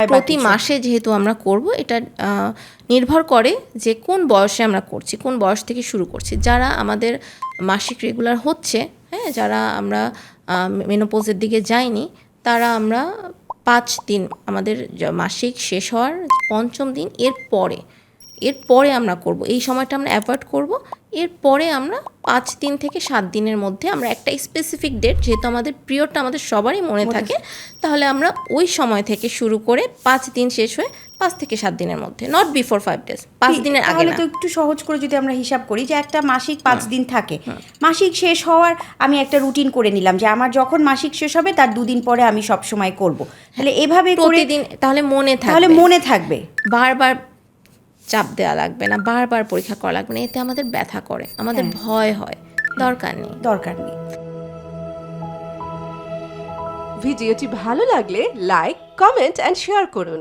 প্রতি মাসে যেহেতু আমরা করব, এটা নির্ভর করে যে কোন বয়সে আমরা করছি, কোন বয়স থেকে শুরু করছি। যারা আমাদের মাসিক রেগুলার হচ্ছে, হ্যাঁ, যারা আমরা মেনোপজের দিকে যাইনি, তারা আমরা 5 দিন, আমাদের মাসিক শেষ হওয়ার 5ম দিন এরপরে আমরা করব। এই সময়টা আমরা অ্যাভয়েড করব। এরপরে আমরা 5 দিন থেকে 7 দিনের মধ্যে আমরা একটা স্পেসিফিক ডেট, যেহেতু আমাদের পিরিয়ডটা আমাদের সবারই মনে থাকে, তাহলে আমরা ওই সময় থেকে শুরু করে 5 দিন শেষ হয়ে 5 থেকে 7 দিনের মধ্যে, নট বিফোর 5 days, 5 দিনের আগে তাহলে না। তো একটু সহজ করে যদি আমরা হিসাব করি যে একটা মাসিক 5 দিন থাকে, মাসিক শেষ হওয়ার আমি একটা রুটিন করে নিলাম যে আমার যখন মাসিক শেষ হবে তার 2 দিন পরে আমি সব সময় করব, তাহলে এভাবে করে প্রতিদিন তাহলে মনে থাকবে, বারবার চাপ দেওয়া লাগবে না, বারবার পরীক্ষা করা লাগবে না, এতে আমাদের ব্যথা করে, আমাদের ভয় হয়, দরকার নেই। ভিডিওটি ভালো লাগলে লাইক, কমেন্ট এন্ড শেয়ার করুন।